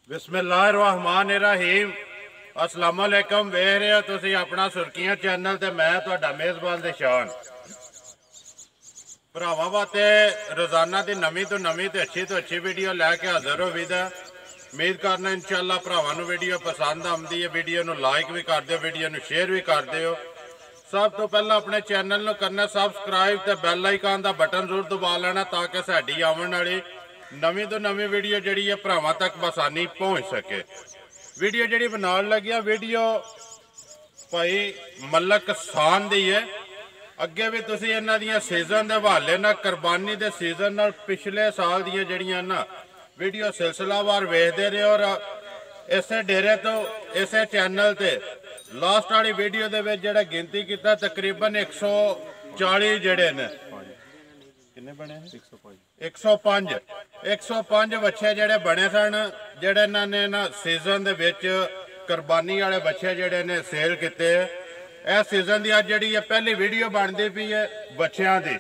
बिस्मिल्लाहिर्रहमानिर्रहीम अस्सलाम वालेकुम। वेख रहे हो तुसी अपना सुर्खियां चैनल ते मैं तुहाडा मेज़बान दिशान भरावां वास्ते रोजाना की नवीं तो नवीं ते अच्छी वीडियो लैके हाजिर हो विदा। उम्मीद करना इंशाअल्लाह भरावां नूं वीडियो पसंद आउंदी है। वीडियो नूं लाइक भी कर दिओ, वीडियो नूं शेयर भी कर दिओ। सब तो पहला अपने चैनल नूं करना सबसक्राइब ते बैल आइकन का बटन जरूर दबा लेना ताकि साडी आउण वाली नवीं तो नवीं वीडियो जिहड़ी है भरावां तक बसानी पहुँच सके। वीडियो जिहड़ी बनाउण लग्या वीडियो भाई मलक सान दी है। अगे भी तुसीं इन्हां दियां सीजन के हवाले ना कुरबानी के सीजन नाल पिछले साल दियां जिहड़ियां ना वीडियो सिलसिलावार वेखदे रहे और इसे डेरे तो इसे चैनल ते लास्ट वाली वीडियो दे विच जिहड़ा गिनती कीता तकरीबन 140 जिहड़े ने किन्ने बने 105 बच्चे जिहड़े बने सन जिहड़े इन्हां ने ना सीजन दे विच कुरबानी वाले बच्चे जिहड़े ने सेल कीते। इस सीजन की अज जिहड़ी पहली वीडियो बनती पई है बच्चों की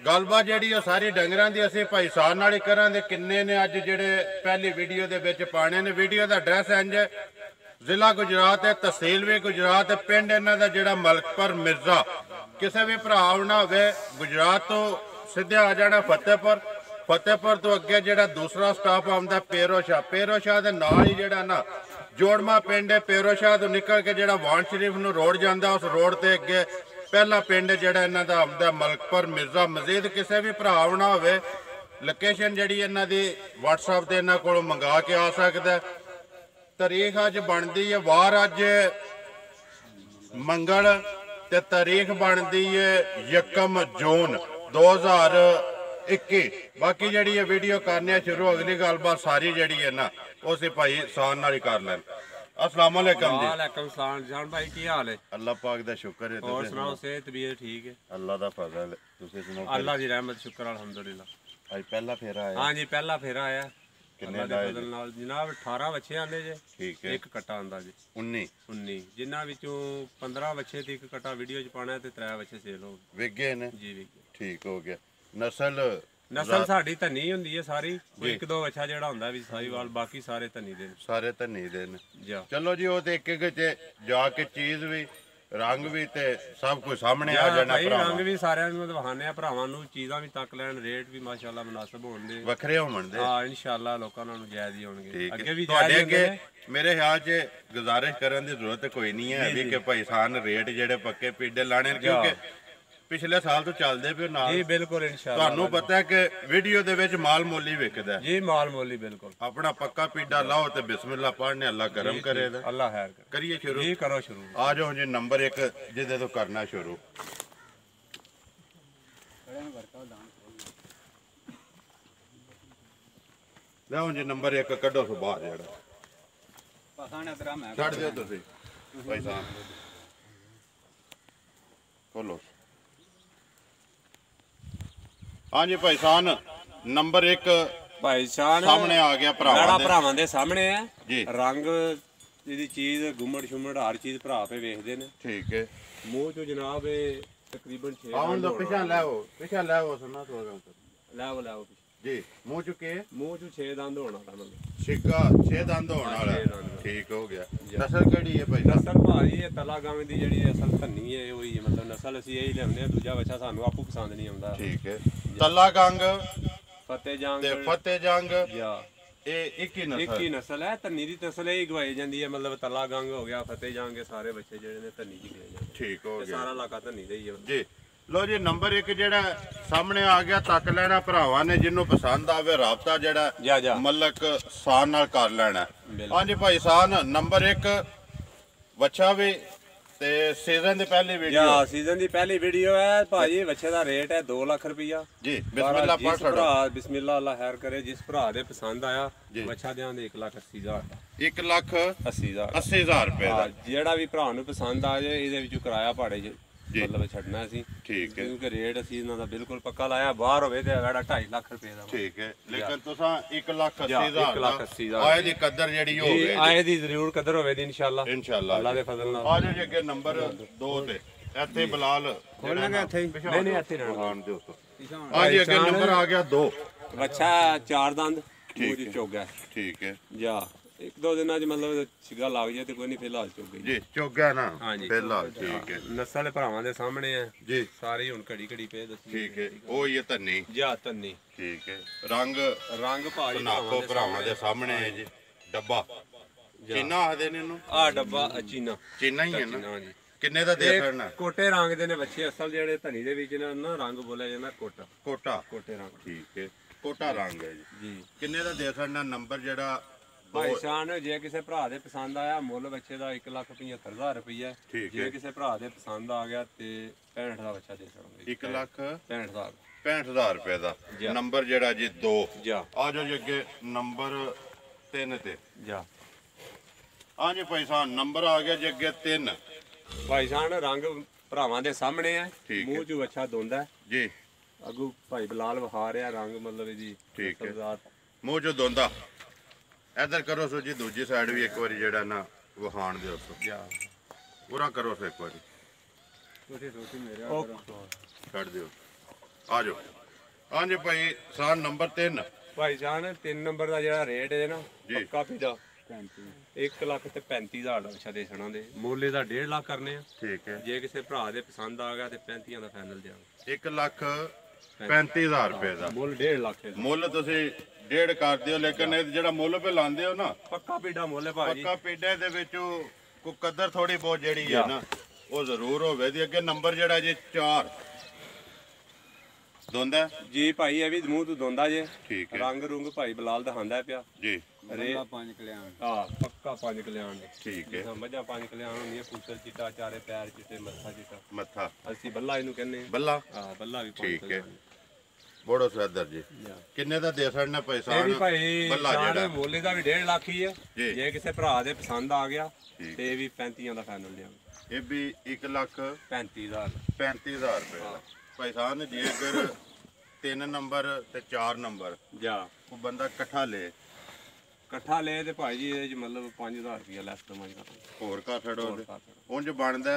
गलबात जिहड़ी सारी डंगरां दी असीं भाई साहब नाल ही करांगे। किन्ने ने अज जिहड़े पहली वीडियो दे विच पाने ने। वीडियो का एड्रैस इंज है जिला गुजरात है, तहसील भी गुजरात है, पिंड इन्हां दा जिहड़ा मलकपुर मिर्जा। किसी भी भरा आउणा होवे गुजरात तो सीधे आ जाना फतेहपुर तो अगे जिहड़ा दूसरा स्टाप आउंदा पेरोशाह दे नाल ही जिहड़ा ना जोड़मा पिंड है। पेरोशाह तो निकल के जिहड़ा वाण शरीफ नूं रोड जांदा उस रोड ते अगे पहला पिंड जिहड़ा इन्हां दा आउंदा मलकपुर मिर्जा। मजीद किसी भी भरा आउणा होवे लोकेशन जिहड़ी इन्हां दी WhatsApp ते इन्हां कोलों मंगा के आ सकदा। तारीख अज बनती है वार अज मंगल ते तारीख बनती है 1 जून 2021। बाकी जी वीडियो करने शुरू अगली गलबात सारी जी है ना उस भाई सान नाल ही कर लैन। अस्सलाम वालेकुम जी। वालेकुम सलाम जान भाई की हाल है? अल्लाह पाक दा शुक्र है। और सुनाओ सेहत तबीयत ठीक है? अल्लाह दा फजल है। तुसीं सुनाओ? अल्लाह दी रहमत शुक्र अल्हम्दुलिल्लाह। आज पहला फेरा आया? हां जी पहला फेरा आया। किन्ने दा है जनाब 18 बच्चे आंदे जे। ठीक है। एक कट्टा आंदा जी 19 जिन्हां विचों 15 बच्चे ते एक कट्टा वीडियो च पाना ते 3 बच्चे सेल हो विगे ने जी विगे। ठीक हो गया। नस्ल साडी धनी हुंदी है सारी। कोई एक दो बच्चा जेड़ा हुंदा भी साहीवाल बाकी सारे धनी दे सारे धनी दे ने। चलो जी वो ते एक जाके चीज भी रंग भी ते सब कुछ सामने आ जाना। रंग भी सारे दिखाने भरावां नूं चीज़ां भी तक लैन रेट भी माशाअल्लाह मुनासिब होण दे वखरे होण दे। हां इंशाअल्लाह लोकां नाल जायज़ ही होणगे। अगे भी जायज़ मेरे ख्याल च गुजारिश करन दी जरूरत कोई नहीं है अभी कि भाई सान रेट जेड़े पक्के पीडे लाने क्योंकि पिछले साल तो चलते पे नाल। जी बिल्कुल इंशाअल्लाह। तुहानू पता है कि वीडियो दे विच माल मोली विकदा है। जी माल मोली बिल्कुल। अपना पक्का पीडा लाओ ते बिस्मिल्लाह पढ़ने अल्लाह करम करेगा। अल्लाह खैर करे। करिए शुरू? जी करो शुरू। आ जाओ जी नंबर 1 जिदे तो करना शुरू। लो जी नंबर 1 कड्डो सो बाहर जेड़ा छड़ दिओ तुसीं भाई साहब खोलो। हाँ जी भाई सान नंबर 1 भाई सान सामने आ गया भरावां दे सामने है जी। रंग इहदी चीज गुम्मड़ शुम्मड़ हर चीज भरा पे वेखदे ने। ठीक है। मुंह चो जनाब तकरीबन 6 आउन दो पिछा लाओ सुना तो लाओ जी। मुंह चो के मुंह चो 6 दंद होना मतलब छिका 6 दंद होने वाला। ठीक हो गया। नस्ल केड़ी है भाई? नस्ल भाई ये तला गांव दी जेड़ी असल धन्नी है वही है मतलब नस्ल असी यही लेने दूजा बच्चा सानू आपू पसंद नहीं आंदा। ठीक है। तला गंग फतेह जंग या एक ही नस्ल है धन्नी दी नस्ल ही गवाई जाती है मतलब तला गंग हो गया फतेह जंग सारे बच्चे जेड़े ने धन्नी दी गए जाते। ठीक हो गया। सारा इलाका धन्नी दा ही है जी। लो जी नंबर 1 जेड़ा सामने आ गया तक लेना भरावां ने जिन्हों पसंद आवे राबता जेड़ा मलक सान नाल कर लेना। हाँ जी भाई सान नंबर 1 बच्चा भी ते सीजन दी पहली वीडियो सीजन दी पहली वीडियो है भाई। बच्चे दा रेट है 2 लाख रुपया जी। बिस्मिल्लाह पढ़ छड़ो। बिस्मिल्लाह अल्लाह खैर करे। जिस भरा दे पसंद आया बच्चा दें 1,80,000 दा 1,80,000 रुपए दा जेड़ा भी भरा नूं पसंद आ जाए इहदे विचों किराया भाड़े मतलब छड़ना सी। ठीक है। क्योंकि रेट असीं इन्हां दा बिल्कुल पक्का लाया बाहर होवे ते 2.5 लाख रुपए दा। ठीक है। लेकिन तुसां 1,80,000 आए दी कदर जेड़ी होवे आए दी जरूर कदर होवे दी इंशाअल्लाह अल्लाह दे फजल नाल। आ जाओ जी अगे नंबर 2 ते ਇੱਥੇ ਬਲਾਲ ਖੋਲਾਂਗੇ ਇੱਥੇ ਨਹੀਂ ਇੱਥੇ ਰਹਿਣਾ ਦੋਸਤੋ। ਆ ਜੀ ਅੱਗੇ ਨੰਬਰ ਆ ਗਿਆ 2 ਬੱਚਾ 4 ਦੰਦ ਮੂੰਹ ਚ ਚੋਗਾ। ਠੀਕ ਹੈ ਜਾ ਇੱਕ ਦੋ ਦਿਨਾਂ 'ਚ ਮਤਲਬ ਛਿਗਾ ਲੱਗ ਜਾਏ ਤੇ ਕੋਈ ਨਹੀਂ ਫਿਲਹਾਲ ਚੁੱਕ ਗਈ ਜੀ ਚੁੱਕਿਆ ਨਾ ਹਾਂਜੀ ਫਿਲਹਾਲ ਠੀਕ ਹੈ ਨਸਲ ਭਰਾਵਾਂ ਦੇ ਸਾਹਮਣੇ ਆ ਜੀ ਸਾਰੇ ਹੁਣ ਘੜੀ ਘੜੀ ਪਏ ਦੱਸੀ ਠੀਕ ਹੈ ਉਹ ਹੀ ਧੰਨੀ ਜਾਂ ਧੰਨੀ ਠੀਕ ਹੈ ਰੰਗ ਭਾਰੀ ਨਾਕੋ ਭਰਾਵਾਂ ਦੇ ਸਾਹਮਣੇ ਹੈ ਜੀ ਡੱਬਾ ਚੀਨਾ ਆਖਦੇ ਨੇ ਇਹਨੂੰ ਆ ਡੱਬਾ ਚੀਨਾ ਹੀ ਹੈ ਨਾ ਹਾਂਜੀ ਕਿੰਨੇ ਦਾ ਦੇ ਸਕਣਾ ਕੋਟੇ ਰੰਗ ਦੇ ਨੇ ਬੱਚੇ ਅਸਲ ਜਿਹੜੇ ਧਨੀ ਦੇ ਵਿੱਚ ਨਾ ਰੰਗ ਬੋਲਿਆ ਜਾਂਦਾ ਕੋਟੇ ਰੰਗ ਠੀਕ ਹੈ ਕੋਟਾ ਰੰਗ ਹੈ ਜੀ ਕਿੰਨੇ ਦਾ ਦੇ ਸਕਣਾ ਨੰਬਰ ਜਿਹੜਾ ਭਾਈ ਸ਼ਾਨ ਜੇ ਕਿਸੇ ਭਰਾ ਦੇ ਪਸੰਦ ਆਇਆ ਮੁੱਲ ਬੱਚੇ ਦਾ 1,75,000 ਰੁਪਈਆ ਜੇ ਕਿਸੇ ਭਰਾ ਦੇ ਪਸੰਦ ਆ ਗਿਆ ਤੇ 65 ਦਾ ਬੱਚਾ ਦੇ ਸਕਣਗੇ 1,65,000 ਰੁਪਏ ਦਾ ਨੰਬਰ ਜਿਹੜਾ ਜੀ 2 ਆ ਜਾਓ ਜੀ ਅੱਗੇ ਨੰਬਰ 3 ਤੇ ਜਾ ਹਾਂ ਜੀ ਭਾਈ ਸਾਹਿਬ ਨੰਬਰ ਆ ਗਿਆ ਜੀ ਅੱਗੇ 3 ਭਾਈ ਸਾਹਿਬ ਰੰਗ ਭਰਾਵਾਂ ਦੇ ਸਾਹਮਣੇ ਹੈ ਮੂੰਹ ਚ ਅੱਛਾ ਦੋਂਦਾ ਜੀ ਅਗੂ ਭਾਈ ਬਲਾਲ ਵਿਖਾ ਰਿਹਾ ਰੰਗ ਮਤਲਬ ਜੀ ਠੀਕ ਹੈ ਮੂੰਹ ਚ ਦੋਂਦਾ ਇਧਰ ਕਰੋ ਸੋ ਜੀ ਦੂਜੀ ਸਾਈਡ ਵੀ ਇੱਕ ਵਾਰੀ ਜਿਹੜਾ ਨਾ ਵਿਖਾਣ ਦਿਓ ਸੋ ਪੂਰਾ ਕਰੋ ਸੋ ਇੱਕ ਵਾਰੀ ਛੱਡ ਦਿਓ ਆ ਜਾਓ ਹਾਂ ਜੀ ਭਾਈ ਸਾਹ ਨੰਬਰ 3 ਭਾਈ ਜਾਨ 3 ਨੰਬਰ ਦਾ ਜਿਹੜਾ ਰੇਟ ਹੈ ਨਾ ਪੱਕਾ ਪੀਦਾ 1,35,000 ਦਾ ਅੱਛਾ ਦੇ ਸਣਾ ਦੇ ਮੁੱਲ ਦਾ 1.5 ਲੱਖ ਕਰਨੇ ਆ ਠੀਕ ਹੈ ਜੇ ਕਿਸੇ ਭਰਾ ਦੇ ਪਸੰਦ ਆ ਗਿਆ ਤੇ 35 ਦਾ ਫਾਈਨਲ ਦਿਆਂਗੇ 1,35,000 ਰੁਪਏ ਦਾ ਮੁੱਲ 1.5 ਲੱਖ ਮੁੱਲ ਤੁਸੀਂ 1.5 ਕਰ ਦਿਓ ਲੇਕਿਨ ਇਹ ਜਿਹੜਾ ਮੁੱਲ ਪੇ ਲਾਉਂਦੇ ਹੋ ਨਾ ਪੱਕਾ ਪੀੜਾ ਮੁੱਲ ਹੈ ਭਾਜੀ ਪੱਕਾ ਪੀੜੇ ਦੇ ਵਿੱਚ ਕੋ ਕਦਰ ਥੋੜੀ ਬਹੁਤ ਜਿਹੜੀ ਹੈ ਨਾ ਉਹ ਜ਼ਰੂਰ ਹੋਵੇ ਦੀ ਅੱਗੇ ਨੰਬਰ ਜਿਹੜਾ ਜੀ 4 ਦੋਂਦਾ ਜੀ ਭਾਈ ਇਹ ਵੀ ਮੂੰਹ ਤੋਂ ਦੋਂਦਾ ਜੇ ਠੀਕ ਹੈ ਰੰਗ ਰੁੰਗ ਭਾਈ ਬਲਾਲ ਦਿਖਾਉਂਦਾ ਪਿਆ ਜੀ ਰੇਲਾ 5 ਕਲਿਆਣ ਪੱਕਾ 5 ਕਲਿਆਣ ਦੇ ਠੀਕ ਹੈ ਮੱਝਾਂ 5 ਕਲਿਆਣ ਹੁੰਦੀਆਂ ਫੂਸਰ ਚਿੱਟਾ ਚਾਰੇ ਪੈਰ ਚਿੱਟੇ ਮੱਥਾ ਚਿੱਟਾ ਮੱਥਾ ਅਸੀਂ ਬੱਲਾ ਇਹਨੂੰ ਕਹਿੰਦੇ ਬੱਲਾ ਬੱਲਾ ਵੀ ਠੀਕ ਹੈ ਬੜੋ ਸਰਦਾਰ ਜੀ ਕਿੰਨੇ ਦਾ ਦੇ ਸਕਣਾ ਪੈਸਾ ਇਹ ਵੀ ਭਾਈ ਬੱਲਾ ਮੋਲੇ ਦਾ ਵੀ 1.5 ਲੱਖ ਹੀ ਹੈ ਜੇ ਕਿਸੇ ਭਰਾ ਦੇ ਪਸੰਦ ਆ ਗਿਆ ਤੇ ਇਹ ਵੀ 35 ਦਾ ਫਾਈਨਲ ਲਿਆਂਗੇ ਇਹ ਵੀ 1,35,000 ਰੁਪਏ ਦਾ ਭਾਈ ਸਾਹਿਬ ਨੇ ਜੇ ਅਗਰ 3 ਨੰਬਰ ਤੇ 4 ਨੰਬਰ ਉਹ ਬੰਦਾ ਇਕੱਠਾ ਲੈ ਤੇ ਭਾਈ ਜੀ ਇਹ ਮਤਲਬ 5,000 ਰੁਪਏ ਲੈਸ ਦਵਾਂਗੇ ਹੋਰ ਘੱਟ ਉਂਝ ਬਣਦਾ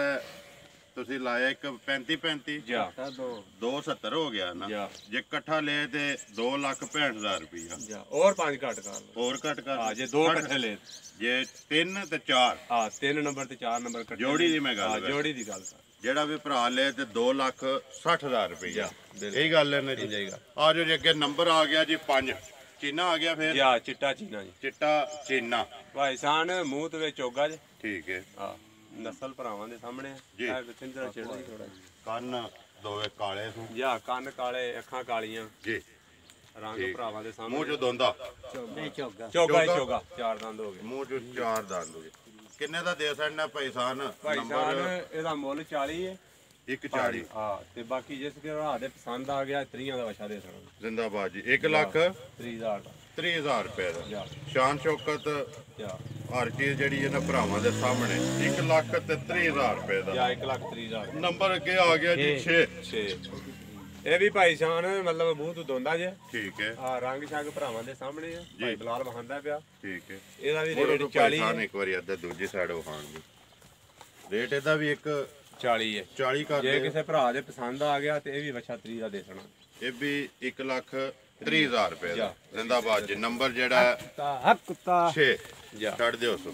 ਤੁਸੀਂ ਲਾਇਆ ਇੱਕ 35 270 ਹੋ ਗਿਆ ਨਾ ਜੇ ਇਕੱਠਾ ਲੈ ਤੇ 2,65,000 ਰੁਪਇਆ ਹੋਰ 5 ਘੱਟ ਕਰ ਜੇ 2 ਇਕੱਠੇ ਲੈ ਜੇ 3 ਤੇ 4 3 ਨੰਬਰ ਤੇ 4 ਨੰਬਰ ਜੋੜੀ ਦੀ ਮੈਂ ਗੱਲ ਜੋੜੀ ਦੀ ਗੱਲ ਜਿਹੜਾ ਵੀ ਭਰਾ ਲੈ ਤੇ 2,60,000 ਰੁਪਇਆ ਇਹ ਗੱਲ ਹੈ ਨਾ ਜੀ ਆ ਜੋ ਜੇ ਅੱਗੇ ਨੰਬਰ ਆ ਗਿਆ ਜੀ 5 ਚੀਨਾ ਆ ਗਿਆ ਫਿਰ ਚਿੱਟਾ ਚੀਨਾ ਜੀ ਚਿੱਟਾ ਚੀਨਾ ਭਾਈ ਸਾਨ ਮੂੰਹ ਤੇ ਚੋਗਾ ਜੀ ਠੀਕ ਹੈ ਨਸਲ ਭਰਾਵਾਂ ਦੇ ਸਾਹਮਣੇ ਜੀ ਥੋੜਾ ਕੰਨ ਦੋਵੇਂ ਕਾਲੇ ਸੂ ਕੰਨ ਕਾਲੇ ਅੱਖਾਂ ਕਾਲੀਆਂ ਜੀ ਰੰਗ ਭਰਾਵਾਂ ਦੇ ਸਾਹਮਣੇ ਮੂੰਹ ਚ ਦੋਂਦਾ ਚੋਗਾ 4 ਦੰਦ ਹੋ ਗਏ ਮੂੰਹ ਚ 4 ਦੰਦ ਹੋ ਗਏ ਕਿੰਨੇ ਦਾ ਦੇ ਸਕਣਾ ਭਾਈ ਸਾਹਿਬ ਇਹਦਾ ਮੁੱਲ 40 ਹੈ 1,40 ਤੇ ਬਾਕੀ ਜਿਸ ਭਰਾ ਦੇ ਪਸੰਦ ਆ ਗਿਆ 30 ਦਾ ਵਛਾ ਦੇ ਸਕਣਾ ਜ਼ਿੰਦਾਬਾਦ ਜੀ 1,30,000 30,000 ਰੁਪਏ ਦਾ ਸ਼ਾਨ ਸ਼ੌਕਤ ਹਰ ਚੀਜ਼ ਜਿਹੜੀ ਇਹਨਾਂ ਭਰਾਵਾਂ ਦੇ ਸਾਹਮਣੇ 1,30,000 ਰੁਪਏ ਦਾ 1,30,000 ਨੰਬਰ ਅੱਗੇ ਆ ਗਿਆ ਜੀ 6 ਇਹ ਵੀ ਭਾਈ ਸ਼ਾਨ ਮਤਲਬ ਮੂੰਹ ਤੋਂ ਦੋਂਦਾ ਜੇ ਠੀਕ ਹੈ ਰੰਗ ਛੱਗ ਭਰਾਵਾਂ ਦੇ ਸਾਹਮਣੇ ਆ ਭਾਈ ਬਲਾਲ ਵਹਾਂਦਾ ਪਿਆ ਠੀਕ ਹੈ ਇਹਦਾ ਵੀ ਰੇਟ 40 ਇੱਕ ਵਾਰੀ ਅੱਧਾ ਦੂਜੀ ਸਾਈਡ ਵਹਾਣ ਦੀ ਰੇਟ ਇਹਦਾ ਵੀ 40 ਹੈ 40 ਕਰ ਜੇ ਕਿਸੇ ਭਰਾ ਦੇ ਪਸੰਦ ਆ ਗਿਆ ਤੇ ਇਹ ਵੀ ਵਛਾ 30 ਦਾ ਦੇ ਦੇਣਾ ਇਹ ਵੀ 1,30,000 ਰੁਪਏ ਦਾ ਜ਼ਿੰਦਾਬਾਦ ਜੀ ਨੰਬਰ ਜਿਹੜਾ 6 ਛੱਡ ਦਿਓ ਸੋ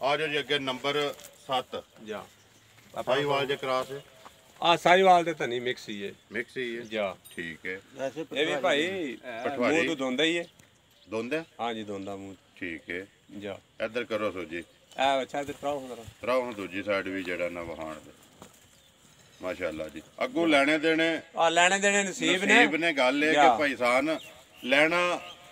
ਆ ਜਾਓ ਜੀ ਅੱਗੇ ਨੰਬਰ 7 ਸਾਈਵਾਲ ਜੇ ਕਰਾਸ ਹੈ ਸਾਈਵਾਲ ਤੇ ਧਨੀ ਮਿਕਸ ਹੀ ਹੈ ਠੀਕ ਹੈ ਇਹ ਵੀ ਭਾਈ ਮੂੰਹ ਤੋਂ ਦੋਂਦਾ ਹੀ ਹੈ ਦੋਂਦਾ ਹਾਂਜੀ ਦੋਂਦਾ ਮੂੰਹ ਠੀਕ ਹੈ ਇੱਧਰ ਕਰੋ ਸੋ ਜੀ ਅੱਛਾ ਤੇ ਤਰਾਉ ਦੂਜੀ ਸਾਈਡ ਵੀ ਜਿਹੜਾ ਨਾ ਵਹਾਣ ਦੇ ਮਾਸ਼ਾਅੱਲਾ ਜੀ ਅੱਗੋਂ ਲੈਣੇ ਦੇਣੇ ਨਸੀਬ ਨੇ ਗੱਲ ਇਹ ਕਿ ਭਾਈ ਸਾਹਿਬ ਲੈਣਾ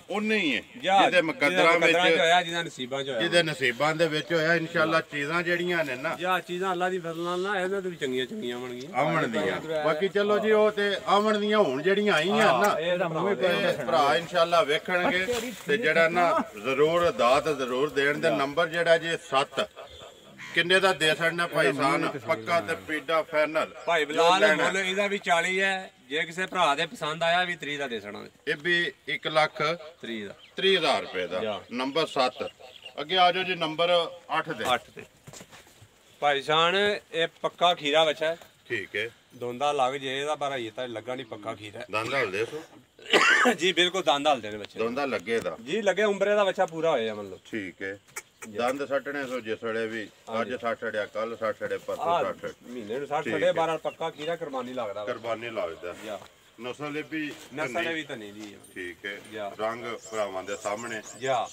ਉਹਨੇ ਹੀ ਹੈ ਜਿਹਦੇ ਮੁਕੱਦਰਾਂ ਵਿੱਚ ਹੋਇਆ ਜਿਹਦੇ ਨਸੀਬਾਂ ਦੇ ਵਿੱਚ ਹੋਇਆ ਇਨਸ਼ਾਅੱਲਾ ਚੀਜ਼ਾਂ ਜਿਹੜੀਆਂ ਨੇ ਨਾ ਚੀਜ਼ਾਂ ਅੱਲਾ ਦੀ ਫਜ਼ਲ ਨਾਲ ਨਾ ਇਹਨਾਂ ਤੋਂ ਵੀ ਚੰਗੀਆਂ ਬਣਗੀਆਂ ਆਵਣ ਦੀਆਂ ਬਾਕੀ ਚਲੋ ਜੀ ਉਹ ਤੇ ਆਵਣ ਦੀਆਂ ਹੁਣ ਜਿਹੜੀਆਂ ਆਈਆਂ ਨਾ ਭਰਾ ਇਨਸ਼ਾਅੱਲਾ ਵੇਖਣਗੇ ਤੇ ਜਿਹੜਾ ਨਾ ਜ਼ਰੂਰ ਦਾਤ ਜ਼ਰੂਰ ਦੇਣ ਦੇ ਨੰਬਰ ਜਿਹੜਾ ਜੀ 7 ਕਿੰਨੇ ਦਾ ਦੇ ਸਕਣਾ ਭਾਈ ਸਾਹਿਬ ਪੱਕਾ ਤੇ ਪੀਡਾ ਫਾਈਨਲ ਭਾਈ ਬਲਾਲ ਮੁੱਲ ਇਹਦਾ ਵੀ 40 ਹੈ ਜੇ ਕਿਸੇ ਭਰਾ ਦੇ ਪਸੰਦ ਆਇਆ ਵੀ 30 ਦਾ ਦੇ ਸਕਣਾ ਇਹ ਵੀ 1,30,000 ਰੁਪਏ ਦਾ ਨੰਬਰ 7 ਅੱਗੇ ਆ ਜਾਓ ਜੀ ਨੰਬਰ 8 ਤੇ ਭਾਈ ਸਾਹਿਬ ਇਹ ਪੱਕਾ ਖੀਰਾ ਬੱਚਾ ਹੈ ਠੀਕ ਹੈ ਦੋਂਦਾ ਲੱਗ ਜੇ ਇਹਦਾ ਪਰ ਇਹ ਤਾਂ ਲੱਗਾ ਨਹੀਂ ਪੱਕਾ ਖੀਰਾ ਦੰਦ ਹਲਦੇ ਸੋ ਜੀ ਬਿਲਕੁਲ ਦੰਦ ਹਲਦੇ ਨੇ ਬੱਚੇ ਦੋਂਦਾ ਲੱਗੇ ਦਾ ਜੀ ਲੱਗੇ ਉਮਰੇ ਦਾ ਬੱਚਾ ਪੂਰਾ ਹੋਇਆ ਮਤਲਬ ਠੀਕ ਹੈ ਦੰਦ ਸੱਟਣੇ ਸੋ ਜਿਸ ਵੇਲੇ ਵੀ ਅੱਜ 60 ਛੜਿਆ ਕੱਲ 60 ਛੜੇ ਪਰਸੋਂ 60 ਮਹੀਨੇ ਨੂੰ 60 ਛੜੇ 12 ਪੱਕਾ ਕੀਰਾ ਕੁਰਬਾਨੀ ਲੱਗਦਾ ਕੁਰਬਾਨੀ ਲੱਗਦਾ ਨਸਲ ਵੀ ਤਾਂ ਨਹੀਂ ਜੀ ਠੀਕ ਹੈ ਰੰਗ ਭਰਾਵਾਂ ਦੇ ਸਾਹਮਣੇ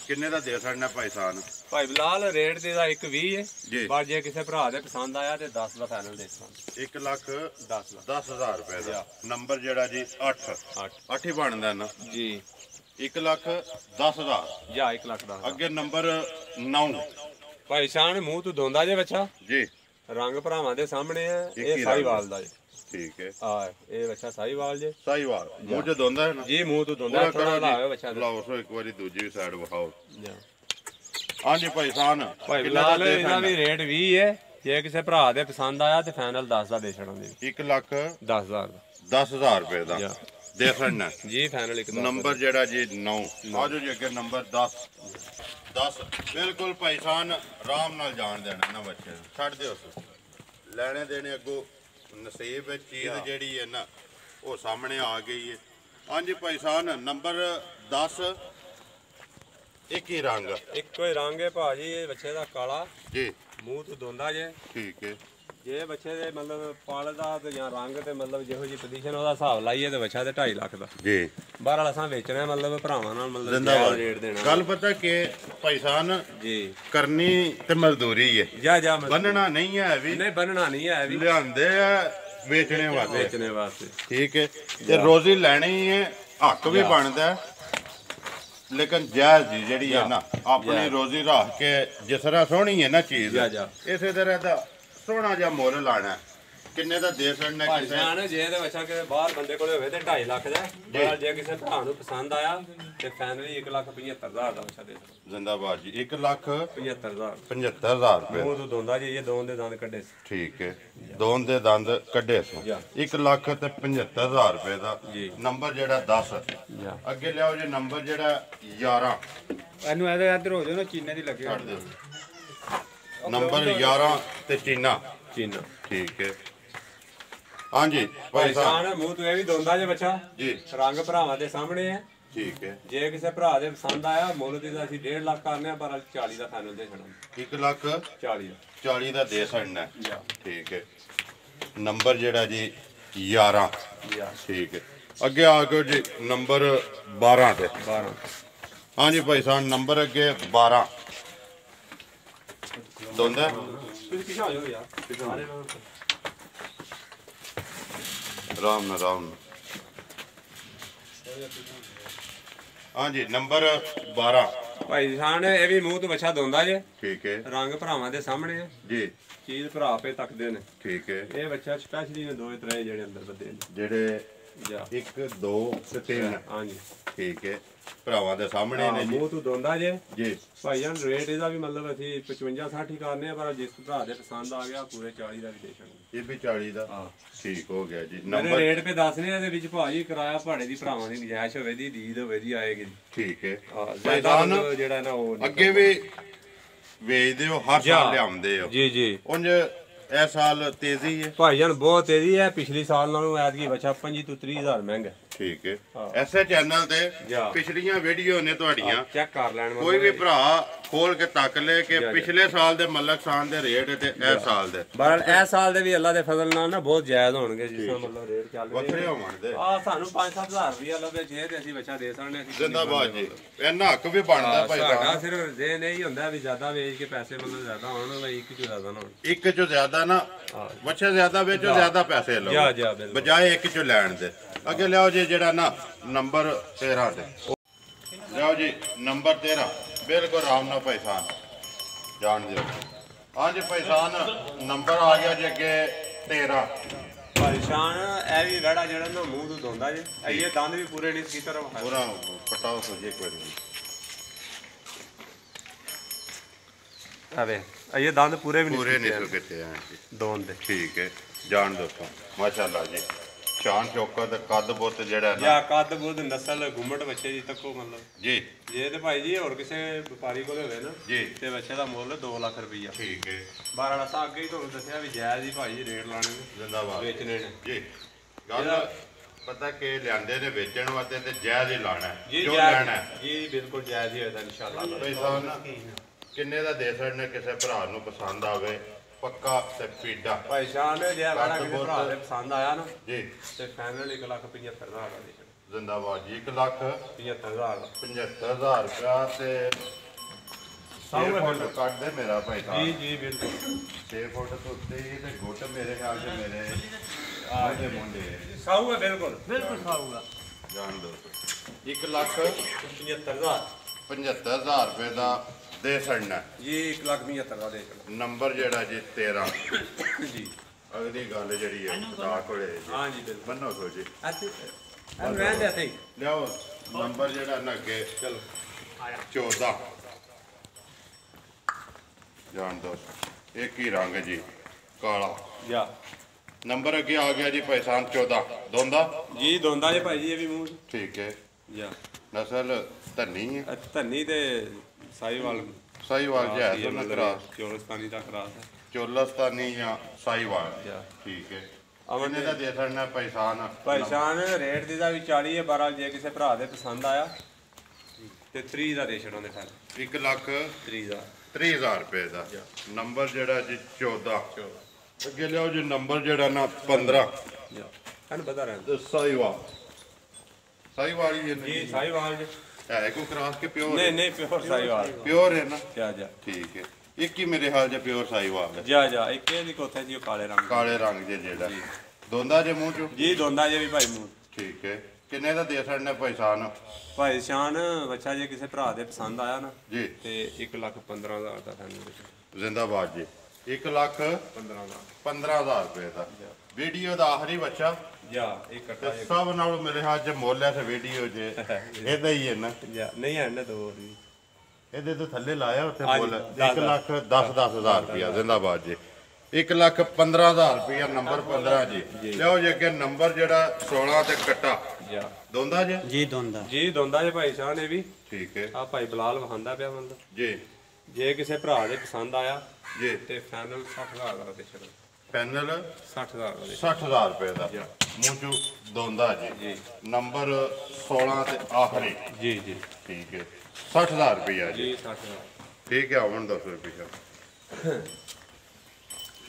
ਕਿੰਨੇ ਦਾ ਦੇ ਸਕਣਾ ਭਾਈ ਸਾਹਿਬ ਭਾਈ ਬਿਲਾਲ ਰੇਟ ਦੇ ਦਾ 120 ਹੈ ਪਰ ਜੇ ਕਿਸੇ ਭਰਾ ਦੇ ਪਸੰਦ ਆਇਆ ਤੇ 10 ਦਾ ਫਾਈਨਲ ਦੇ ਦਾਂਗੇ 1 ਲੱਖ 10,000 ਰੁਪਏ ਦਾ ਨੰਬਰ ਜਿਹੜਾ ਜੀ 8 ਹੀ ਬਣਦਾ ਨਾ ਜੀ 1 ਲੱਖ 10,000 ਜਾਂ 1 ਲੱਖ 10 ਅੱਗੇ ਨੰਬਰ 9 ਭਾਈ ਸਾਹਿਬ ਮੂੰਹ ਤੋਂ ਦੋਂਦਾ ਜੇ ਬੱਚਾ ਜੀ ਰੰਗ ਭਰਾਵਾਂ ਦੇ ਸਾਹਮਣੇ ਹੈ ਇਹ ਸਾਈਵਾਲ ਦਾ ਜੀ ਠੀਕ ਹੈ ਇਹ ਬੱਚਾ ਸਾਈਵਾਲ ਜੇ ਸਾਈਵਾਲ ਮੂੰਹ ਚ ਦੋਂਦਾ ਹੈ ਨਾ ਜੀ ਮੂੰਹ ਤੋਂ ਦੋਂਦਾ ਥੋੜਾ ਲਾਵੇ ਬੱਚਾ ਲਾਓ ਸੋ ਇੱਕ ਵਾਰੀ ਦੂਜੀ ਵੀ ਸਾਈਡ ਵਿਖਾਓ ਹਾਂਜੀ ਭਾਈ ਸਾਹਿਬ ਭਾਈ ਬਿਲਾਲ ਇਹਦਾ ਵੀ ਰੇਟ 20 ਹੈ ਜੇ ਕਿਸੇ ਭਰਾ ਦੇ ਪਸੰਦ ਆਇਆ ਤੇ ਫਾਈਨਲ 10 ਦਾ ਦੇ ਛੜਾਂ ਦੇ 1 ਲੱਖ 10,000 ਰੁਪਏ ਦਾ ਦੇ ਸਕਣਾ ਜੀ ਫਾਈਨਲ ਇੱਕ ਨੰਬਰ ਜਿਹੜਾ ਜੀ 9 ਆਜੋ ਜੀ ਅੱਗੇ ਨੰਬਰ 10 ਬਿਲਕੁਲ ਭਾਈ ਸਾਹਿਬ ਆਰਾਮ ਨਾਲ ਜਾਣ ਦੇਣਾ ਨਾ ਬੱਚੇ ਨੂੰ ਛੱਡ ਦਿਓ ਲੈਣੇ ਦੇਣੇ ਅੱਗੋਂ ਨਸੀਬ ਚੀਜ਼ ਜਿਹੜੀ ਹੈ ਨਾ ਉਹ ਸਾਹਮਣੇ ਆ ਗਈ ਹੈ ਹਾਂਜੀ ਭਾਈ ਸਾਹਿਬ ਨੰਬਰ 10 ਇੱਕ ਹੀ ਰੰਗ ਇੱਕੋ ਹੀ ਰੰਗ ਹੈ ਭਾਜੀ ਇਹ ਬੱਚੇ ਦਾ ਕਾਲਾ ਜੀ ਮੂੰਹ ਤੋਂ ਦੋਂਦਾ ਜੇ ਠੀਕ ਹੈ ਜੇ ਬੱਚੇ ਦੇ ਮਤਲਬ ਪਾਲ ਦਾ ਤੇ ਜਾਂ ਰੰਗ ਤੇ ਮਤਲਬ ਜਿਹੋ ਜੀ ਪੋਜੀਸ਼ਨ ਉਹਦਾ ਹਿਸਾਬ ਲਾਈਏ ਤੇ ਬੱਚਾ ਤੇ 2.5 ਲੱਖ ਦਾ ਜੀ ਬਾਹਰ ਵਾਲਾ ਸਾਂ ਵੇਚਣਾ ਮਤਲਬ ਭਰਾਵਾਂ ਨਾਲ ਮਤਲਬ ਰੇਟ ਦੇਣਾ ਗੱਲ ਪਤਾ ਕਿ ਭਾਈ ਸਾਹਿਬ ਜੀ ਕਰਨੀ ਤੇ ਮਜ਼ਦੂਰੀ ਹੈ ਜਾ ਬੰਨਣਾ ਨਹੀਂ ਹੈ ਵੀ ਨਹੀਂ ਬੰਨਣਾ ਨਹੀਂ ਹੈ ਵੀ ਲਿਆਂਦੇ ਆ ਵੇਚਣੇ ਵਾਸਤੇ ਠੀਕ ਹੈ ਤੇ ਰੋਜ਼ੀ ਲੈਣੀ ਹੈ ਹੱਕ ਵੀ ਬਣਦਾ ਲੇਕਿਨ ਜਾਇਜ਼ ਜੀ ਜਿਹੜੀ ਹੈ ਨਾ ਆਪਣੀ ਰੋਜ਼ੀ ਰੱਖ ਕੇ ਜਿਸ ਤਰ੍ਹਾਂ ਸੋਹਣੀ ਹੈ ਨਾ ਚੀਜ਼ ਇਸੇ ਤਰ੍ਹਾਂ ਦਾ ਸੋਹਣਾ ਜਿਹਾ ਮੁੱਲ ਲਾਣਾ ਕਿੰਨੇ ਦਾ ਦੇ ਸਕਣਾ ਕਿਸੇ ਜੇ ਤੇ ਬੱਚਾ ਕਿ ਬਾਹਰ ਬੰਦੇ ਕੋਲੇ ਹੋਵੇ ਤੇ 2.5 ਲੱਖ ਦਾ ਪਰ ਜੇ ਕਿਸੇ ਭਰਾ ਨੂੰ ਪਸੰਦ ਆਇਆ ਤੇ ਫਾਈਨਲੀ 1,75,000 ਦਾ ਬੱਚਾ ਦੇ ਸਕਦਾ ਜ਼ਿੰਦਾਬਾਦ ਜੀ 1,75,000 75,000 ਰੁਪਏ ਉਹ ਤੋਂ ਦੋਂਦਾ ਜੀ ਇਹ ਦੋਨ ਦੇ ਦੰਦ ਕੱਢੇ ਠੀਕ ਹੈ ਦੋਨ ਦੇ ਦੰਦ ਕੱਢੇ ਸੋ 1,75,000 ਰੁਪਏ ਦਾ ਨੰਬਰ ਜਿਹੜਾ 10 ਅੱਗੇ ਲਿਆਓ ਜੀ ਨੰਬਰ ਜਿਹੜਾ 11 ਇਹਨੂੰ ਇਹਦੇ ਇੱਧਰ ਹੋ ਜਾਓ ਨਾ ਚੀਨੇ ਦੀ ਲੱਗੇ ਛੱਡ ਦਿਓ ਨੰਬਰ 11 ਤੇ ਚੀਨਾ ਠੀਕ ਹੈ ਹਾਂਜੀ ਭਾਈ ਸਾਹਿਬ ਮੂੰਹ ਤੋਂ ਇਹ ਵੀ ਦੋਂਦਾ ਜੇ ਬੱਚਾ ਜੀ ਰੰਗ ਭਰਾਵਾਂ ਦੇ ਸਾਹਮਣੇ ਹੈ ਠੀਕ ਹੈ ਜੇ ਕਿਸੇ ਭਰਾ ਦੇ ਪਸੰਦ ਆਇਆ ਮੁੱਲ ਦੀ ਤਾਂ ਅਸੀਂ 1.5 ਲੱਖ ਕਰਨੇ ਆ ਪਰ 40 ਦਾ ਫਾਈਨਲ ਦੇ ਛੱਡਾਂਗੇ 1,40,000 ਦਾ ਦੇ ਸਕਣਾ ਠੀਕ ਹੈ ਨੰਬਰ ਜਿਹੜਾ ਜੀ 11 ਠੀਕ ਹੈ ਅੱਗੇ ਆ ਕੇ ਜੀ ਨੰਬਰ 12 ਤੇ ਹਾਂਜੀ ਭਾਈ ਸਾਹਿਬ ਨੰਬਰ ਅੱਗੇ 12 ਦੋਂਦਾ ਪਿੱਛੇ ਹੋ ਜਾਓ ਯਾਰ ਰਾਮ ਹਾਂਜੀ ਨੰਬਰ 12 ਭਾਈ ਸਾਹਿਬ ਇਹ ਵੀ ਮੂੰਹ ਤੋਂ ਬੱਚਾ ਦੋਂਦਾ ਜੇ ਠੀਕ ਹੈ ਰੰਗ ਭਰਾਵਾਂ ਦੇ ਸਾਹਮਣੇ ਹੈ ਜੀ ਚੀਜ਼ ਭਰਾ ਪੇ ਤੱਕਦੇ ਨੇ ਠੀਕ ਹੈ ਇਹ ਬੱਚਾ ਸਪੈਸ਼ਲੀ ਨੇ ਦੋਏ ਤਰ੍ਹਾਂ ਜਿਹੜੇ ਅੰਦਰ ਬੱਦੇ ਨੇ ਜਿਹੜੇ 1 2 ਤੇ 3 ਹਾਂਜੀ ਠੀਕ ਹੈ ਭਰਾਵਾਂ ਦੇ ਸਾਹਮਣੇ ਨੇ ਮੂੰਹ ਤੋਂ ਦੋਂਦਾ ਜੇ ਜੀ ਭਾਈ ਜਾਨ ਰੇਟ ਇਹਦਾ ਵੀ ਮਤਲਬ ਅਸੀਂ 55 60 ਕਰਨੇ ਆ ਪਰ ਜਿਸ ਭਰਾ ਦੇ ਪਸੰਦ ਆ ਗਿਆ ਪੂਰੇ 40 ਦਾ ਵੀ ਦੇ ਸਕਦੇ ਇਹ ਵੀ 40 ਦਾ ਠੀਕ ਹੋ ਗਿਆ ਜੀ ਨੰਬਰ ਰੇਟ ਤੇ ਦੱਸਨੇ ਇਹਦੇ ਵਿੱਚ ਭਾਜੀ ਕਿਰਾਇਆ ਭਾੜੇ ਦੀ ਭਰਾਵਾਂ ਦੀ ਗੁੰਜਾਇਸ਼ ਹੋਵੇ ਦੀ ਦੀਦ ਹੋਵੇ ਦੀ ਆਏਗੀ ਠੀਕ ਹੈ ਜ਼ਿਆਦਾ ਜਿਹੜਾ ਨਾ ਉਹ ਅੱਗੇ ਵੀ ਵੇਚਦੇ ਹੋ ਹਰ ਸਾਲ ਲਿਆਉਂਦੇ ਹੋ ਜੀ ਉਂਝ ਇਸ ਸਾਲ ਤੇਜ਼ੀ ਹੈ ਭਾਈ ਜਾਨ ਬਹੁਤ ਤੇਜ਼ੀ ਹੈ ਪਿਛਲੀ ਸਾਲ ਨਾਲੋਂ ਐਤਕੀ ਬੱਚਾ 25 ਤੋਂ 30,000 ਮਹਿੰਗਾ ਠੀਕ ਹੈ ਐਸੇ ਚੈਨਲ ਤੇ ਪਿਛਲੀਆਂ ਵੀਡੀਓ ਨੇ ਤੁਹਾਡੀਆਂ ਚੈੱਕ ਕਰ ਲੈਣ ਕੋਈ ਵੀ ਭਰਾ ਖੋਲ ਕੇ ਤੱਕ ਲੈ ਕਿ ਪਿਛਲੇ ਸਾਲ ਦੇ ਮਲਕ ਸਾਨ ਦੇ ਰੇਟ ਤੇ ਇਸ ਸਾਲ ਦੇ ਪਰ ਇਸ ਸਾਲ ਦੇ ਵੀ ਅੱਲਾ ਦੇ ਫਜ਼ਲ ਨਾਲ ਨਾ ਬਹੁਤ ਜਾਇਜ਼ ਹੋਣਗੇ ਜਿਸ ਤਰ੍ਹਾਂ ਮਤਲਬ ਰੇਟ ਚੱਲ ਰਿਹਾ ਵੱਖਰੇ ਹੋਣਗੇ ਸਾਨੂੰ 5-7,000 ਰੁਪਇਆ ਲਵੇ ਜੇ ਤੇ ਅਸੀਂ ਬੱਚਾ ਦੇ ਸਕਦੇ ਅਸੀਂ ਜ਼ਿੰਦਾਬਾਦ ਜੀ ਇਹਨਾਂ ਹੱਕ ਵੀ ਬਣਦਾ ਭਾਈ ਸਾਡਾ ਸਿਰਫ ਜੇ ਨਹੀਂ ਹੁੰਦਾ ਵੀ ਜ਼ਿਆਦਾ ਵੇਚ ਕੇ ਪੈਸੇ ਮਤਲਬ ਜ਼ਿਆਦਾ ਹੋਣ ਵੀ ਇੱਕ ਚੋਂ ਜ਼ਿਆਦਾ ਨਾ ਹੋਣ ਇੱਕ ਚੋਂ ਜ਼ਿਆਦਾ ਨਾ ਬੱਚੇ ਜ਼ਿਆਦਾ ਵੇਚੋ ਜ਼ਿਆਦਾ ਪੈਸੇ ਲਓ ਬਜਾਏ ਇੱਕ ਚੋਂ ਲੈਣ ਦੇ ਅੱਗੇ ਲਿਆਓ ਜੀ ਜਿਹੜਾ ਨਾ ਨੰਬਰ 13 ਤੇ ਲਿਆਓ ਜੀ ਨੰਬਰ 13 ਬਿਲਕੁਲ ਆਰਾਮ ਨਾਲ ਭਾਈਸਾਨ ਜਾਣ ਦਿਓ ਹਾਂਜੀ ਭਾਈਸਾਨ ਨੰਬਰ ਆ ਗਿਆ ਜੀ ਅੱਗੇ 13 ਭਾਈਸਾਨ ਇਹ ਵੀ ਵੜਾ ਜਿਹੜਾ ਨਾ ਮੂੰਹ ਤੋਂ ਦੋਂਦਾ ਜੀ ਇਹ ਦੰਦ ਵੀ ਪੂਰੇ ਨਹੀਂ ਕੀ ਤਰ੍ਹਾਂ ਪੂਰਾ ਪਟਾਓ ਸੋ ਜੇ ਕੋਈ ਆਵੇ ਇਹ ਦੰਦ ਪੂਰੇ ਵੀ ਨਹੀਂ ਕਿਤੇ ਆ ਦੋਨ ਦੇ ਠੀਕ ਹੈ ਜਾਣ ਦੋਸਤੋ ਮਾਸ਼ਾਅੱਲਾ ਜੀ ਸ਼ਾਨ ਚੌਕਾ ਤੇ ਕੱਦ ਬੁੱਤ ਜਿਹੜਾ ਨਾ ਜਾਂ ਕੱਦ ਬੁੱਤ ਨਸਲ ਗੁੰਮਟ ਬੱਚੇ ਦੀ ਤੱਕੋ ਮਤਲਬ ਜੀ ਜੇ ਤੇ ਭਾਈ ਜੀ ਹੋਰ ਕਿਸੇ ਵਪਾਰੀ ਕੋਲ ਹੋਵੇ ਨਾ ਜੀ ਤੇ ਬੱਚੇ ਦਾ ਮੁੱਲ 2 ਲੱਖ ਰੁਪਈਆ ਠੀਕ ਹੈ ਬਾਹਰ ਵਾਲਾ ਸਾ ਅੱਗੇ ਹੀ ਤੁਹਾਨੂੰ ਦੱਸਿਆ ਵੀ ਜਾਇਜ਼ ਹੀ ਭਾਈ ਜੀ ਰੇਟ ਲਾਣੇ ਨੇ ਜ਼ਿੰਦਾਬਾਦ ਵੇਚਣੇ ਨੇ ਜੀ ਗੱਲ ਪਤਾ ਕਿ ਲਿਆਂਦੇ ਨੇ ਵੇਚਣ ਵਾਸਤੇ ਤੇ ਜਾਇਜ਼ ਹੀ ਲਾਣਾ ਜੀ ਜੋ ਲੈਣਾ ਜੀ ਬਿਲਕੁਲ ਜਾਇਜ਼ ਹੀ ਹੋਏਗਾ ਇਨਸ਼ਾਅੱਲਾ। ਪੈਸਾ ਕਿੰਨੇ ਦਾ ਦੇ ਸਕਦੇ ਕਿਸੇ ਭਰਾ ਨੂੰ ਪਸੰਦ ਆਵੇ ਪੱਕਾ ਤੇ ਪੀਡਾ ਭਾਈ ਸ਼ਾਨ ਜੇ ਵਾਲਾ ਕਿਸੇ ਭਰਾ ਦੇ ਪਸੰਦ ਆਇਆ ਨਾ ਜੀ ਤੇ ਫਾਈਨਲ 1,75,000 ਦਾ ਦੇ ਦੇਣਾ। ਜ਼ਿੰਦਾਬਾਦ ਜੀ 1,75,000 75,000 ਰੁਪਇਆ ਤੇ ਸਾਊ ਫੁੱਟ ਕੱਢ ਦੇ ਮੇਰਾ ਭਾਈ ਸਾਹਿਬ ਜੀ ਜੀ ਬਿਲਕੁਲ 6 ਫੁੱਟ ਤੋਂ ਉੱਤੇ ਹੀ ਤੇ ਗੁੱਟ ਮੇਰੇ ਖਿਆਲ ਚ ਮੇਰੇ ਆ ਦੇ ਮੁੰਡੇ ਸਾਊ ਹੈ ਬਿਲਕੁਲ ਸਾਊ ਆ ਜਾਣ ਦੋ 1,75,000 75,000 ਰੁਪਏ ਦਾ ਦੇ ਛੜਨਾ ਜੀ 1,75,000 ਦਾ ਦੇ ਦੇਣਾ। ਨੰਬਰ ਜਿਹੜਾ ਜੀ 13 ਜੀ ਅਗਲੀ ਗੱਲ ਜਿਹੜੀ ਹੈ ਦਾ ਕੋਲੇ ਹਾਂ ਜੀ ਬਿਲਕੁਲ ਬੰਨੋ ਸੋ ਜੀ ਇਹਨੂੰ ਰਹਿਣ ਦੇ ਇੱਥੇ ਹੀ। ਲਿਆਓ ਨੰਬਰ ਜਿਹੜਾ ਨਾ ਅੱਗੇ ਚਲੋ 14 ਜਾਣ ਦੋ ਇੱਕ ਹੀ ਰੰਗ ਜੀ ਕਾਲਾ ਜਾ ਨੰਬਰ ਅੱਗੇ ਆ ਗਿਆ ਜੀ ਪੈਸਾਨ 14 ਦੋਂਦਾ ਜੀ ਦੋਂਦਾ ਜੇ ਭਾਈ ਜੀ ਇਹ ਵੀ ਮੂੰਹ ਠੀਕ ਹੈ ਜਾ ਨਸਲ ਧੰਨੀ ਹੈ ਧੰਨੀ ਤੇ ਸਾਈਵਾਲ ਸਾਈਵਾਲ ਜੈ ਦੋਨਾਂ ਕਰਾਸ ਚੋਲਸਤਾਨੀ ਦਾ ਕਰਾਸ ਹੈ ਚੋਲਸਤਾਨੀ ਜਾਂ ਸਾਈਵਾਲ ਜਾ ਠੀਕ ਹੈ ਅਮਨ ਇਹਨੇ ਦਾ ਦੇ ਸਕਣਾ ਪੈਸਾਨ ਭਾਈ ਸ਼ਾਨ ਰੇਟ ਦੀ ਦਾ ਵੀ 40 ਹੈ 12 ਜੇ ਕਿਸੇ ਭਰਾ ਦੇ ਪਸੰਦ ਆਇਆ ਤੇ 3 ਦਾ ਦੇ ਛੜਾਂ ਦੇ ਫਿਰ 1,30,000 3 ਦਾ 30,000 ਰੁਪਏ ਦਾ ਨੰਬਰ ਜਿਹੜਾ ਜੀ 14 ਅੱਗੇ ਲਿਆਓ ਜੀ ਨੰਬਰ ਜਿਹੜਾ ਨਾ 15 ਜਾ ਇਹਨੂੰ ਪਤਾ ਰਹਿਣ ਤੇ ਸਾਈਵਾਲ ਸਾਈਵਾਲ ਹੀ ਜੀ ਸਾਈਵਾਲ ਜੀ ਹੈ ਕੋ ਕਰਾਸ ਕੇ ਪਿਓਰ ਨਹੀਂ ਨਹੀਂ ਪਿਓਰ ਸਾਈਵਾਲ ਪਿਓਰ ਹੈ ਨਾ ਜਾ ਜਾ ਠੀਕ ਹੈ ਇੱਕ ਹੀ ਮੇਰੇ ਹਾਲ ਜੇ ਪਿਓਰ ਸਾਈਵਾਲ ਹੈ ਜਾ ਜਾ ਇੱਕ ਇਹਦੀ ਕੋਥੇ ਜੀ ਉਹ ਕਾਲੇ ਰੰਗ ਕਾਲੇ ਰੰਗ ਜੇ ਜਿਹੜਾ ਦੋਂਦਾ ਜੇ ਮੂੰਹ ਚੋਂ ਜੀ ਦੋਂਦਾ ਜੇ ਵੀ ਭਾਈ ਮੂੰਹ ਠੀਕ ਹੈ ਕਿੰਨੇ ਦਾ ਦੇ ਸਕਦੇ ਪੈਸਾਨ ਭਾਈ ਸ਼ਾਨ ਬੱਚਾ ਜੇ ਕਿਸੇ ਭਰਾ ਦੇ ਪਸੰਦ ਆਇਆ ਨਾ ਜੀ ਤੇ 1,15,000 ਦਾ ਸਾਨੂੰ ਜ਼ਿੰਦਾਬਾਦ ਜੀ 1,15,000 ਰੁਪਏ ਦਾ ਵੀਡੀਓ ਦਾ ਆਖਰੀ ਬੱਚਾ ਜਾ ਇੱਕ ਕੱਟਾ ਤੇ ਸਭ ਨਾਲੋਂ ਮੇਰੇ ਹੱਥ 'ਚ ਮੁੱਲ ਹੈ ਤੇ ਵੀਡੀਓ 'ਚ ਇਹਦਾ ਹੀ ਹੈ ਨਾ ਜਾ ਨਹੀਂ ਹੈ ਨਾ ਦੋ ਹੋਰ ਵੀ ਇਹਦੇ ਤੋਂ ਥੱਲੇ ਲਾਇਆ ਉੱਥੇ ਹਾਂਜੀ, ਮੁੱਲ ਦਸ 1,10,000 ਰੁਪਇਆ ਜ਼ਿੰਦਾਬਾਦ ਜੀ 1,15,000 ਰੁਪਇਆ ਨੰਬਰ 15 ਜੀ ਲਿਆਓ ਜੀ ਅੱਗੇ ਨੰਬਰ ਜਿਹੜਾ 16 ਤੇ ਕੱਟਾ ਜਾ ਦੋਂਦਾ ਜੀ ਜੀ ਦੋਂਦਾ ਜੀ ਦੋਂਦਾ ਜੇ ਭਾਈ ਸ਼ਾਨ ਇਹ ਵੀ ਠੀਕ ਹੈ ਆ ਭਾਈ ਬਲਾਲ ਵਹਾਂਦਾ ਪਿਆ ਬੰਦਾ ਜੀ ਜੇ ਕਿਸੇ ਭਰਾ ਦੇ ਪਸੰਦ ਆਇਆ ਜੀ ਤੇ ਫਾਈਨਲ 60,000 ਦਾ ਦੇ ਛੜੋ ਪੈਨਲ 60,000 ਦਾ ਦੇ 60,000 ਰੁਪਏ ਦਾ ਜੀ। ਮੂੰਹ ਚੋਂ ਦੋਂਦਾ ਜੀ ਜੀ ਨੰਬਰ 16 ਤੇ ਆਖਰੀ ਜੀ ਜੀ ਠੀਕ ਹੈ 60,000 ਰੁਪਇਆ ਜੀ ਜੀ 60,000 ਠੀਕ ਹੈ ਆਉਣ 10 ਰੁਪਇਆ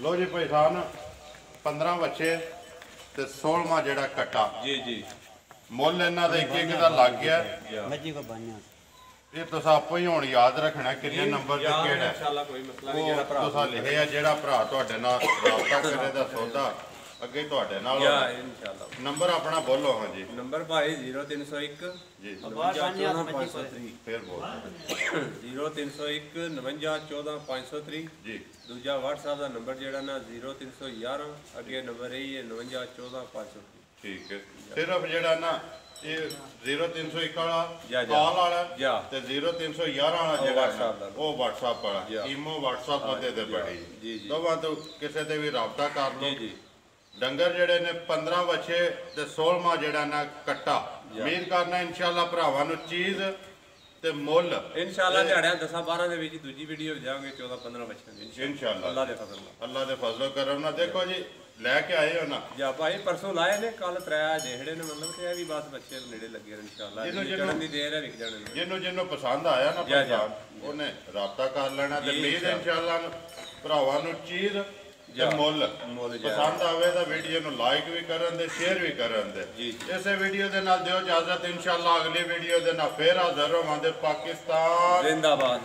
ਲੋ ਜੀ ਭਾਈ ਸਾਹਿਬ 15 ਬੱਚੇ ਤੇ 16ਵਾਂ ਜਿਹੜਾ ਕੱਟਾ ਜੀ ਜੀ ਮੁੱਲ ਇਹਨਾਂ ਦਾ ਇੱਕ ਇੱਕ ਦਾ ਲੱਗ ਗਿਆ ਮੱਜੀ ਕੋ ਬਾ냐 ਇਹ ਤੁਸੀਂ ਆਪੋ ਹੀ ਹੁਣ ਯਾਦ ਰੱਖਣਾ ਕਿੰਨੇ ਨੰਬਰ ਤੇ ਕਿਹੜਾ ਹੈ। ਇਨਸ਼ਾਅੱਲਾ ਕੋਈ ਮਸਲਾ ਨਹੀਂ ਉਹ ਜਿਹੜਾ ਭਰਾ ਤੁਸੀਂ ਲਿਖਿਆ ਜਿਹੜਾ ਭਰਾ ਤੁਹਾਡੇ ਨਾਲ ਰਾਬਤਾ ਕਰੇ ਦਾ ਸੌਦਾ ਅੱਗੇ ਤੁਹਾਡੇ ਨਾਲ ਜਾ ਹੋਣਾ। ਇਨਸ਼ਾਅੱਲਾ ਨੰਬਰ ਆਪਣਾ ਬੋਲੋ ਹਾਂ ਜੀ ਨੰਬਰ ਭਾਈ 0301 ਜੀ 543 ਫੇਰ ਬੋਲ 0301 5414503 ਜੀ ਦੂਜਾ WhatsApp ਦਾ ਨੰਬਰ ਜਿਹੜਾ ਨਾ 0311 ਅੱਗੇ ਨੰਬਰ ਇਹ ਹੈ 5914503 ਠੀਕ ਹੈ ਸਿਰਫ ਜਿਹੜਾ ਨਾ ਇਹ 0301 ਵਾਲਾ ਜਾ। ਕਾਲ ਵਾਲਾ ਜਾ। ਤੇ 0311 ਵਾਲਾ ਜਿਹੜਾ WhatsApp ਦਾ। ਉਹ WhatsApp ਵਾਲਾ ਜਾ। ਈਮੋ WhatsApp ਉਹਦੇ ਤੇ ਬੜੀ ਜੀ, ਜੀ। ਦੋਵਾਂ ਤੋਂ ਕਿਸੇ ਤੇ ਵੀ ਰਾਬਤਾ ਕਰ ਲਓ ਜੀ ਜੀ ਡੰਗਰ ਜਿਹੜੇ ਨੇ 15 ਵੱਛੇ ਤੇ 16ਵਾਂ ਜਿਹੜਾ ਨਾ ਕੱਟਾ ਜਾ। ਉਮੀਦ ਕਰਨਾ ਇਨਸ਼ਾਅੱਲਾ ਭਰਾਵਾਂ ਨੂੰ ਚੀਜ਼ ਤੇ ਮੁੱਲ ਇਨਸ਼ਾਅੱਲਾ ਦਿਹਾੜਿਆਂ 10-12 ਦੇ ਵਿੱਚ ਦੂਜੀ ਵੀਡੀਓ ਜਾਵਾਂਗੇ 14-15 ਬੱਚਿਆਂ ਦੀ ਇਨਸ਼ਾਅੱਲਾ ਅੱਲਾਹ ਦੇ ਫਜ਼ਲ ਨਾਲ ਅੱਲਾ ਦੇ ਫਜ਼ਲ ਕਰਮ ਨਾਲ ਦੇਖੋ ਜੀ ਲੈ ਕੇ ਆਏ ਹੋ ਨਾ ਜਾਂ ਭਾਈ ਪਰਸੋਂ ਲਾਏ ਨੇ ਕੱਲ ਤਰਿਆ ਜਿਹੜੇ ਨੇ ਮਤਲਬ ਕਿ ਇਹ ਵੀ ਬਸ ਬੱਚੇ ਨੇੜੇ ਲੱਗੇ ਨੇ ਇਨਸ਼ਾਅੱਲਾ ਚੜਨ ਦੀ ਦੇਰ ਹੈ ਵਿਕ ਜਾਣੇ ਨੇ ਜਿਹਨੂੰ ਪਸੰਦ ਆਇਆ ਨਾ ਜਾ। ਪਸੰਦ ਉਹਨੇ ਰਾਬਤਾ ਕਰ ਲੈਣਾ ਤੇ ਜੀ, ਉਮੀਦ ਇਨਸ਼ਾਅੱਲਾ ਭਰਾਵਾਂ ਨੂੰ ਚੀਜ਼ ਤੇ ਮੁੱਲ ਮੁੱਲ ਜਾ। ਪਸੰਦ ਆਵੇ ਤਾਂ ਵੀਡੀਓ ਨੂੰ ਲਾਈਕ ਵੀ ਕਰਨ ਦੇ ਸ਼ੇਅਰ ਵੀ ਕਰਨ ਦੇ ਜੀ। ਇਸੇ ਵੀਡੀਓ ਦੇ ਨਾਲ ਦਿਓ ਇਜਾਜ਼ਤ ਇਨਸ਼ਾਅੱਲਾ ਅਗਲੀ ਵੀਡੀਓ ਦੇ ਨਾਲ ਫੇਰ ਹਾਜ਼ਰ ਹੋਵਾਂਗੇ ਪਾਕਿਸਤਾਨ ਜ਼ਿੰਦਾਬਾਦ